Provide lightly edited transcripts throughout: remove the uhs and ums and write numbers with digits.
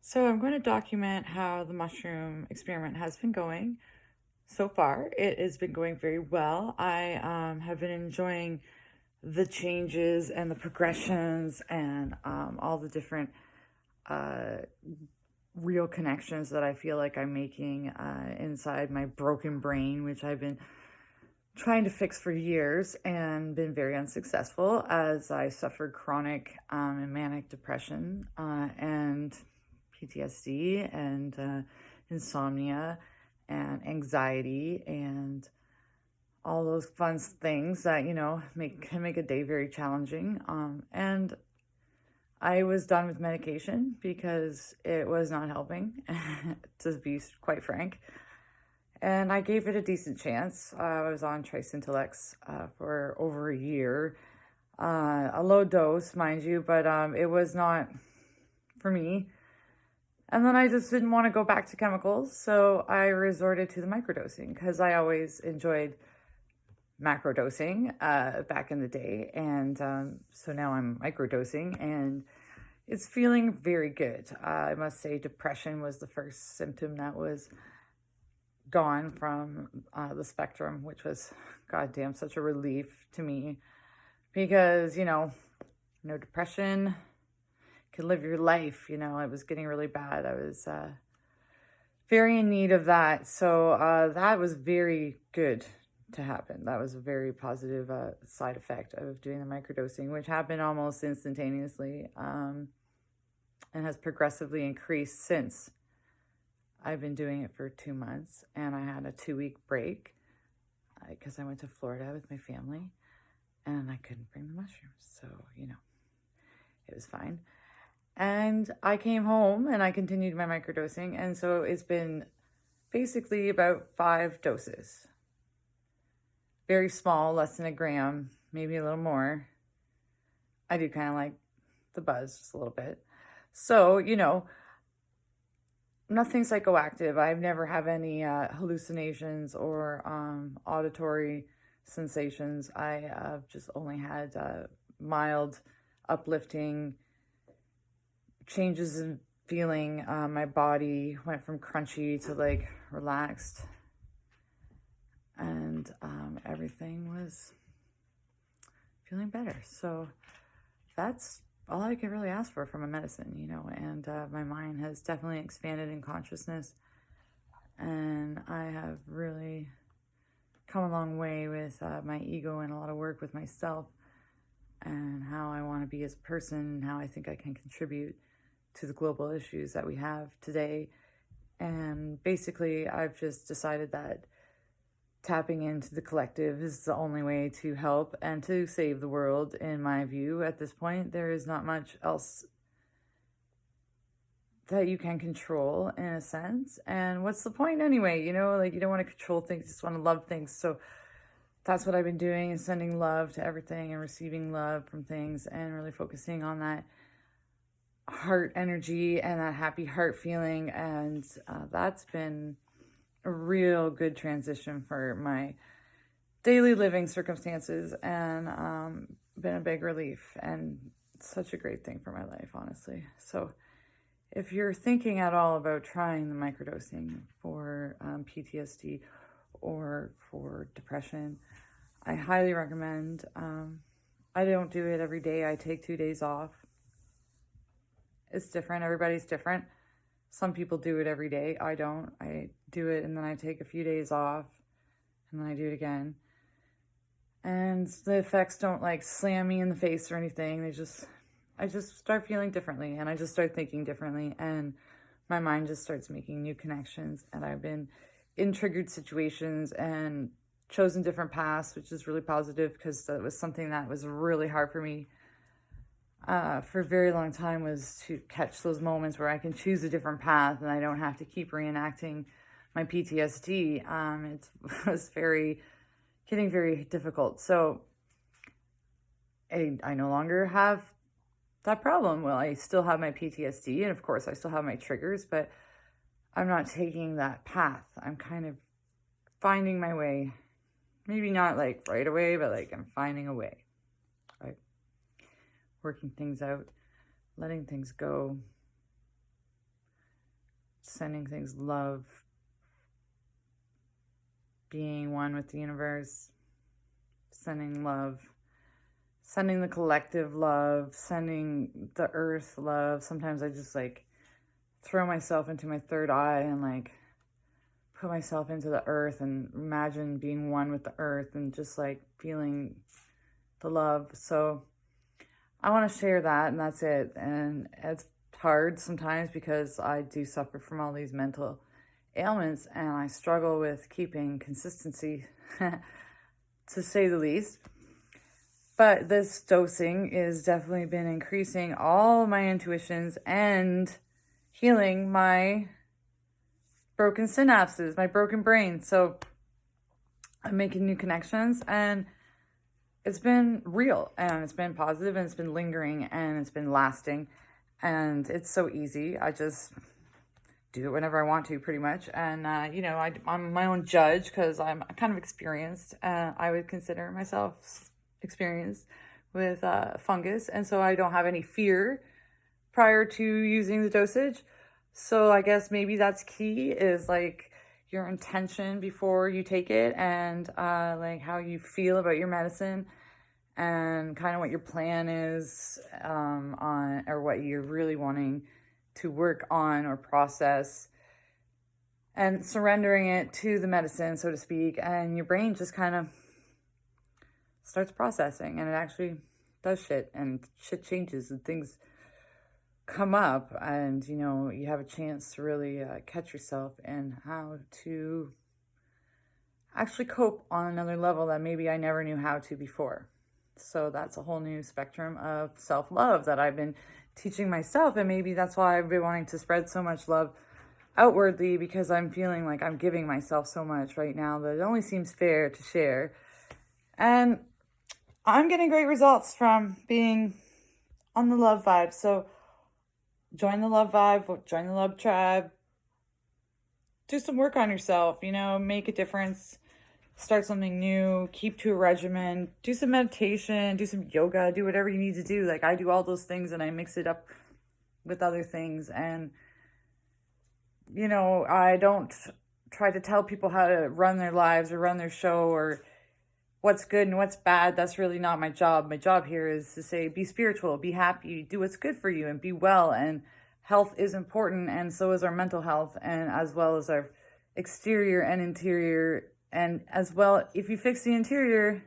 So I'm going to document how the mushroom experiment has been going so far. It has been going very well. I have been enjoying the changes and the progressions and all the different uh, real connections that I feel like I'm making inside my broken brain, which I've been trying to fix for years and been very unsuccessful as I suffered chronic and manic depression and PTSD and insomnia and anxiety and all those fun things that can make a day very challenging. And I was done with medication because it was not helping, to be quite frank. And I gave it a decent chance. I was on Tricintellex for over a year, a low dose, mind you, but it was not for me. And then I just didn't want to go back to chemicals, so I resorted to the microdosing because I always enjoyed macrodosing back in the day. And so now I'm microdosing, and it's feeling very good. I must say depression was the first symptom that was gone from the spectrum, which was, goddamn, such a relief to me because, no depression can live your life. It was getting really bad. I was very in need of that. So that was very good to happen. That was a very positive side effect of doing the microdosing, which happened almost instantaneously and has progressively increased since. I've been doing it for 2 months, and I had a 2-week break because I went to Florida with my family and I couldn't bring the mushrooms. So, it was fine. And I came home and I continued my microdosing. And so it's been basically about 5 doses. Very small, less than a gram, maybe a little more. I do kind of like the buzz just a little bit. So, nothing psychoactive. I've never have any hallucinations or auditory sensations. I have just only had mild, uplifting changes in feeling. My body went from crunchy to like relaxed, and everything was feeling better. So that's all I can really ask for from a medicine, and my mind has definitely expanded in consciousness, and I have really come a long way with my ego and a lot of work with myself and how I want to be as a person and how I think I can contribute to the global issues that we have today. And basically, I've just decided that tapping into the collective is the only way to help and to save the world, in my view. At this point, there is not much else that you can control, in a sense. And what's the point anyway? You don't want to control things, you just want to love things. So that's what I've been doing, is sending love to everything and receiving love from things and really focusing on that heart energy and that happy heart feeling. And that's been a real good transition for my daily living circumstances, and been a big relief and such a great thing for my life, honestly. So if you're thinking at all about trying the microdosing for PTSD or for depression, I highly recommend. I don't do it every day. I take 2 days off. It's different. Everybody's different. Some people do it every day. I don't. I do it and then I take a few days off and then I do it again. And the effects don't like slam me in the face or anything. I just start feeling differently, and I just start thinking differently, and my mind just starts making new connections. And I've been in triggered situations and chosen different paths, which is really positive because that was something that was really hard for me for a very long time, was to catch those moments where I can choose a different path and I don't have to keep reenacting my PTSD. It was getting very difficult. So I no longer have that problem. Well, I still have my PTSD, and of course I still have my triggers, but I'm not taking that path. I'm kind of finding my way. Maybe not like right away, but like I'm finding a way, right? Working things out, letting things go, sending things love, being one with the universe, sending love, sending the collective love, sending the earth love. Sometimes I just like throw myself into my third eye and like put myself into the earth and imagine being one with the earth and just like feeling the love. So I want to share that, and that's it. And it's hard sometimes because I do suffer from all these mental ailments and I struggle with keeping consistency to say the least. But this dosing is definitely been increasing all my intuitions and healing my broken synapses, my broken brain. So I'm making new connections, and it's been real, and it's been positive, and it's been lingering, and it's been lasting, and it's so easy. I just do it whenever I want to, pretty much. And, I'm my own judge because I'm kind of experienced. I would consider myself experienced with fungus, and so I don't have any fear prior to using the dosage. So I guess maybe that's key, is like your intention before you take it, and like how you feel about your medicine, and kind of what your plan is on, or what you're really wanting to work on or process, and surrendering it to the medicine, so to speak. And your brain just kind of starts processing, and it actually does shit, and shit changes, and things come up, and you have a chance to really catch yourself and how to actually cope on another level that maybe I never knew how to before. So that's a whole new spectrum of self-love that I've been teaching myself, and maybe that's why I've been wanting to spread so much love outwardly, because I'm feeling like I'm giving myself so much right now that it only seems fair to share. And I'm getting great results from being on the love vibe. So join the love vibe, join the love tribe, do some work on yourself, make a difference, start something new, keep to a regimen, do some meditation, do some yoga, do whatever you need to do. Like I do all those things, and I mix it up with other things. And, I don't try to tell people how to run their lives or run their show or what's good and what's bad. That's really not my job. My job here is to say, be spiritual, be happy, do what's good for you, and be well. And health is important, and so is our mental health, and as well as our exterior and interior. And as well, if you fix the interior,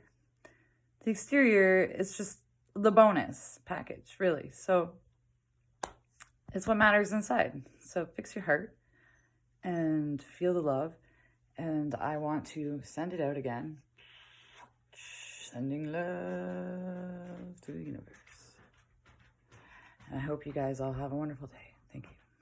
the exterior is just the bonus package, really. So it's what matters inside. So fix your heart and feel the love. And I want to send it out again. Sending love to the universe. And I hope you guys all have a wonderful day.